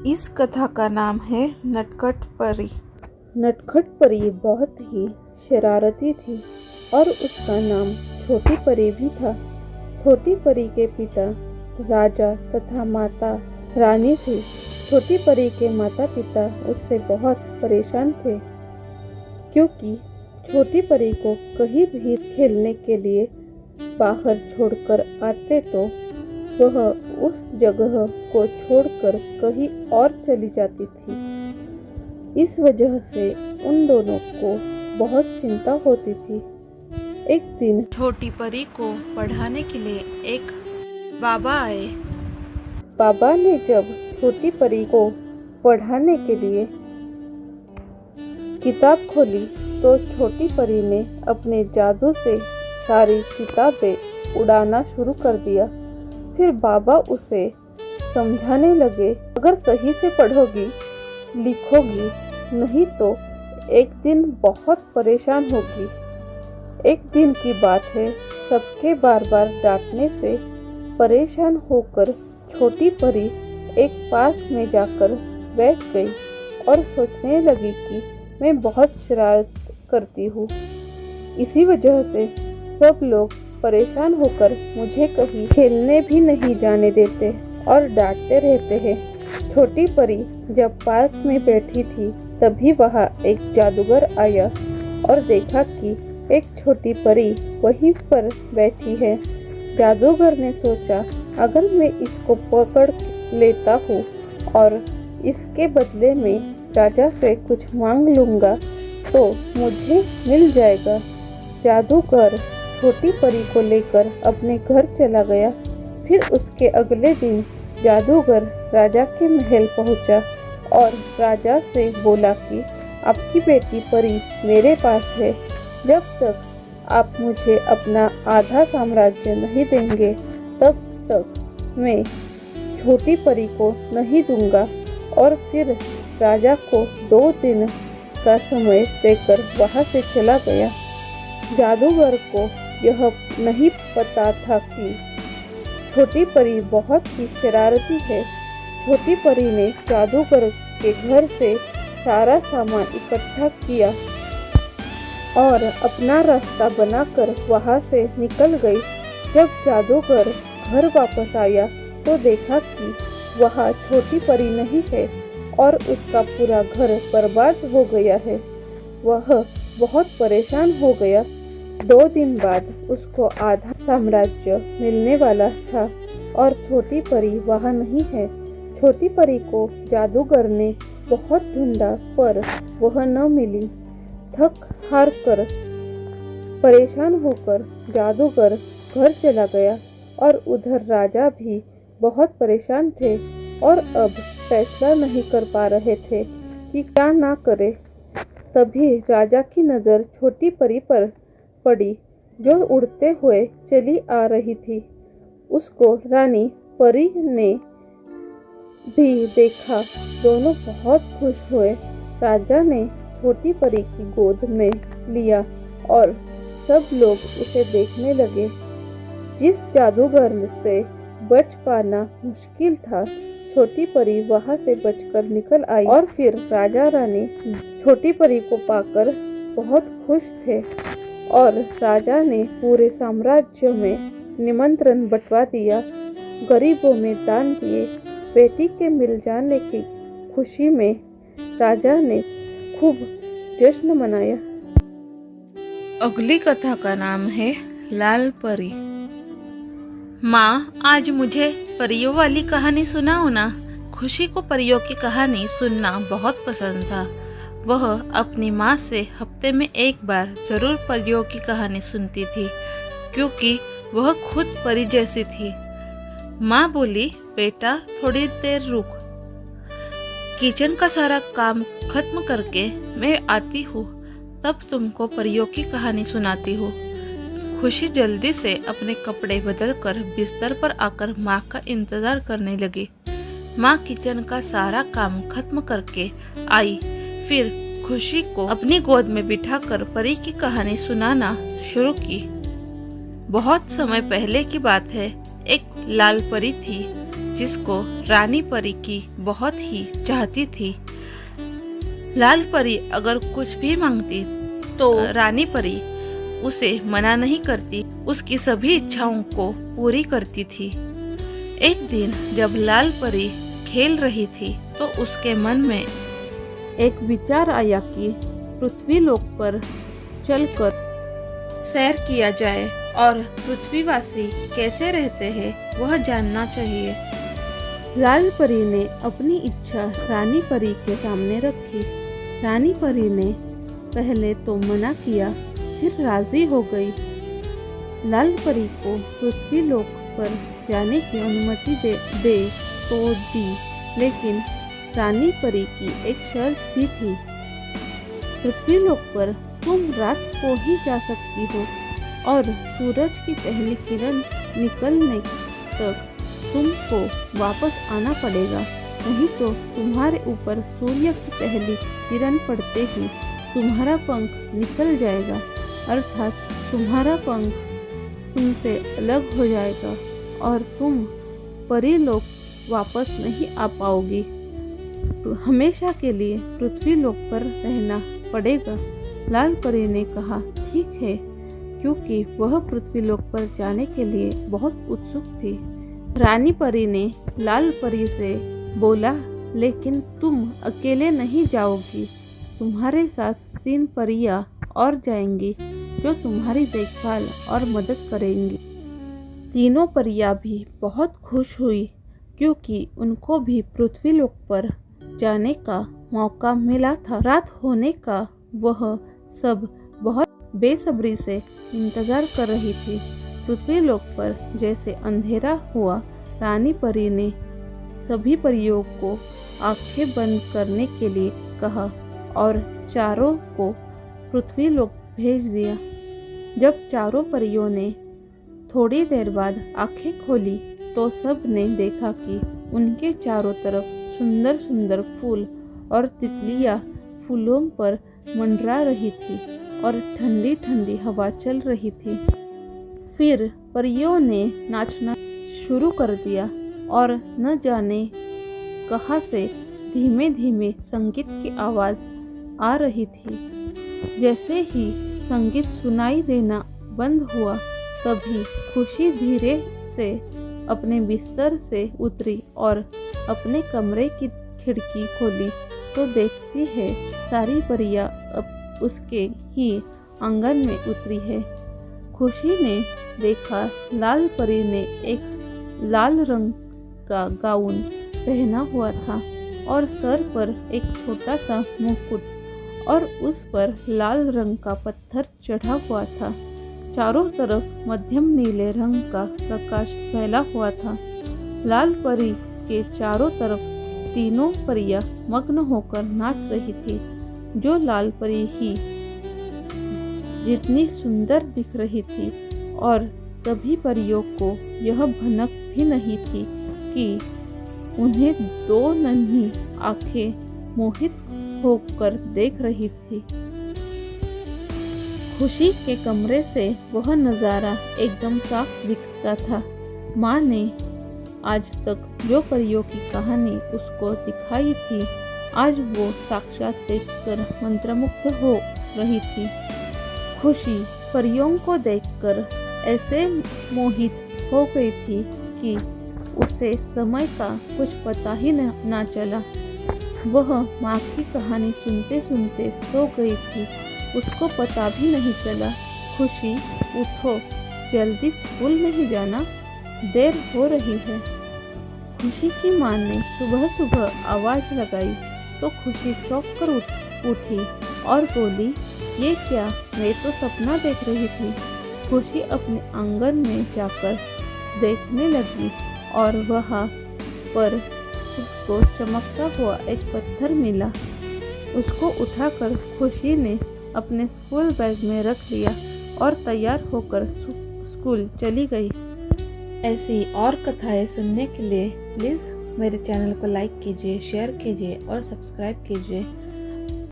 इस कथा का नाम है नटखट परी। नटखट परी बहुत ही शरारती थी और उसका नाम छोटी परी भी था। छोटी परी के पिता राजा तथा माता रानी थे। छोटी परी के माता पिता उससे बहुत परेशान थे, क्योंकि छोटी परी को कहीं भी खेलने के लिए बाहर छोड़कर आते तो वह उस जगह को छोड़कर कहीं और चली जाती थी। इस वजह से उन दोनों को बहुत चिंता होती थी। एक दिन छोटी परी को पढ़ाने के लिए एक बाबा आए। बाबा ने जब छोटी परी को पढ़ाने के लिए किताब खोली तो छोटी परी ने अपने जादू से सारी किताबें उड़ाना शुरू कर दिया। फिर बाबा उसे समझाने लगे, अगर सही से पढ़ोगी, लिखोगी, नहीं तो एक दिन बहुत परेशान होगी। एक दिन की बात है, सबके बार बार डांटने से परेशान होकर छोटी परी एक पार्क में जाकर बैठ गई और सोचने लगी कि मैं बहुत शरारत करती हूँ। इसी वजह से सब लोग परेशान होकर मुझे कहीं खेलने भी नहीं जाने देते और डांटते रहते हैं। छोटी परी जब पार्क में बैठी थी तभी वहाँ एक जादूगर आया और देखा कि एक छोटी परी वहीं पर बैठी है। जादूगर ने सोचा, अगर मैं इसको पकड़ लेता हूँ और इसके बदले में राजा से कुछ मांग लूँगा तो मुझे मिल जाएगा। जादूगर छोटी परी को लेकर अपने घर चला गया। फिर उसके अगले दिन जादूगर राजा के महल पहुंचा और राजा से बोला कि आपकी बेटी परी मेरे पास है। जब तक आप मुझे अपना आधा साम्राज्य नहीं देंगे तब तक मैं छोटी परी को नहीं दूंगा। और फिर राजा को 2 दिन का समय देकर वहां से चला गया। जादूगर को यह नहीं पता था कि छोटी परी बहुत ही शरारती है। छोटी परी ने जादूगर के घर से सारा सामान इकट्ठा किया और अपना रास्ता बनाकर वहां से निकल गई। जब जादूगर घर वापस आया तो देखा कि वहां छोटी परी नहीं है और उसका पूरा घर बर्बाद हो गया है। वह बहुत परेशान हो गया। 2 दिन बाद उसको आधा साम्राज्य मिलने वाला था और छोटी परी वहाँ नहीं है। छोटी परी को जादूगर ने बहुत ढूंढा पर वह न मिली। थक हार कर परेशान होकर जादूगर घर चला गया और उधर राजा भी बहुत परेशान थे और अब फैसला नहीं कर पा रहे थे कि क्या ना करे। तभी राजा की नज़र छोटी परी पर पड़ी जो उड़ते हुए चली आ रही थी। उसको रानी परी ने भी देखा। दोनों बहुत खुश हुए। राजा ने छोटी परी की गोद में लिया और सब लोग उसे देखने लगे। जिस जादूगर से बच पाना मुश्किल था, छोटी परी वहां से बचकर निकल आई और फिर राजा रानी छोटी परी को पाकर बहुत खुश थे और राजा ने पूरे साम्राज्य में निमंत्रण बंटवा दिया, गरीबों में दान दिए। बेटी के मिल जाने की खुशी में राजा ने खूब जश्न मनाया। अगली कथा का नाम है लाल परी। माँ, आज मुझे परियों वाली कहानी सुनाओ ना। खुशी को परियों की कहानी सुनना बहुत पसंद था। वह अपनी माँ से हफ्ते में एक बार जरूर परियों की कहानी सुनती थी, क्योंकि वह खुद परी जैसी थी। माँ बोली, बेटा थोड़ी देर रुक, किचन का सारा काम खत्म करके मैं आती हूँ, तब तुमको परियों की कहानी सुनाती हूँ। खुशी जल्दी से अपने कपड़े बदलकर बिस्तर पर आकर माँ का इंतजार करने लगी। माँ किचन का सारा काम खत्म करके आई। फिर खुशी को अपनी गोद में बिठाकर परी की कहानी सुनाना शुरू की। बहुत समय पहले की बात है। एक लाल परी थी। जिसको रानी परी की बहुत ही चाहती थी। लाल परी अगर कुछ भी मांगती तो रानी परी उसे मना नहीं करती, उसकी सभी इच्छाओं को पूरी करती थी। एक दिन जब लाल परी खेल रही थी तो उसके मन में एक विचार आया कि पृथ्वी लोक पर चलकर सैर किया जाए और पृथ्वीवासी कैसे रहते हैं वह जानना चाहिए। लाल परी ने अपनी इच्छा रानी परी के सामने रखी। रानी परी ने पहले तो मना किया, फिर राजी हो गई। लाल परी को पृथ्वी लोक पर जाने की अनुमति दे तो दी, लेकिन रानी परी की एक शर्त भी थी। पृथ्वी लोक पर तुम रात को ही जा सकती हो और सूरज की पहली किरण निकलने तक तुमको वापस आना पड़ेगा, नहीं तो तुम्हारे ऊपर सूर्य की पहली किरण पड़ते ही तुम्हारा पंख निकल जाएगा, अर्थात तुम्हारा पंख तुमसे अलग हो जाएगा और तुम परीलोक वापस नहीं आ पाओगी। हमेशा के लिए पृथ्वी लोक पर रहना पड़ेगा। लाल परी ने कहा ठीक है, क्योंकि वह पृथ्वी लोक पर जाने के लिए बहुत उत्सुक थी। रानी परी ने लाल परी से बोला, लेकिन तुम अकेले नहीं जाओगी, तुम्हारे साथ 3 परियां और जाएंगी जो तुम्हारी देखभाल और मदद करेंगी। तीनों परियां भी बहुत खुश हुई, क्योंकि उनको भी पृथ्वी लोक पर जाने का मौका मिला था। रात होने का वह सब बहुत बेसब्री से इंतजार कर रही थी। पृथ्वी लोक पर जैसे अंधेरा हुआ, रानी परी ने सभी परियों को आंखें बंद करने के लिए कहा और चारों को पृथ्वी लोक भेज दिया। जब चारों परियों ने थोड़ी देर बाद आंखें खोली तो सब ने देखा कि उनके चारों तरफ सुंदर सुंदर फूल और तितलियां फूलों पर मंडरा रही थी और ठंडी ठंडी हवा चल रही थी। फिर परियों ने नाचना शुरू कर दिया और न जाने कहाँ से धीमे धीमे संगीत की आवाज़ आ रही थी। जैसे ही संगीत सुनाई देना बंद हुआ, तभी खुशी धीरे से अपने बिस्तर से उतरी और अपने कमरे की खिड़की खोली तो देखती है सारी परियां अब उसके ही आंगन में उतरी है। खुशी ने देखा लाल परी ने एक लाल रंग का गाउन पहना हुआ था और सर पर एक छोटा सा मुकुट और उस पर लाल रंग का पत्थर चढ़ा हुआ था। चारों तरफ मध्यम नीले रंग का प्रकाश फैला हुआ था। लाल परी के चारों तरफ तीनों परियां मग्न होकर नाच रही थी। जो लाल परी ही जितनी सुंदर दिख रही थी और सभी परियों को यह भनक भी नहीं थी कि उन्हें 2 नन्ही आंखें मोहित होकर देख रही थी। खुशी के कमरे से वह नज़ारा एकदम साफ दिखता था। माँ ने आज तक जो परियों की कहानी उसको दिखाई थी, आज वो साक्षात देखकर मंत्रमुग्ध हो रही थी। खुशी परियों को देखकर ऐसे मोहित हो गई थी कि उसे समय का कुछ पता ही न चला। वह माँ की कहानी सुनते सुनते सो गई थी, उसको पता भी नहीं चला। खुशी उठो, जल्दी स्कूल नहीं जाना, देर हो रही है। खुशी की माँ ने सुबह सुबह आवाज़ लगाई तो खुशी चौंक कर उठी और बोली, ये क्या, मैं तो सपना देख रही थी। खुशी अपने आंगन में जाकर देखने लगी और वहाँ पर उसको चमकता हुआ एक पत्थर मिला। उसको उठाकर खुशी ने अपने स्कूल बैग में रख लिया और तैयार होकर स्कूल चली गई। ऐसी और कथाएं सुनने के लिए प्लीज़ मेरे चैनल को लाइक कीजिए, शेयर कीजिए और सब्सक्राइब कीजिए।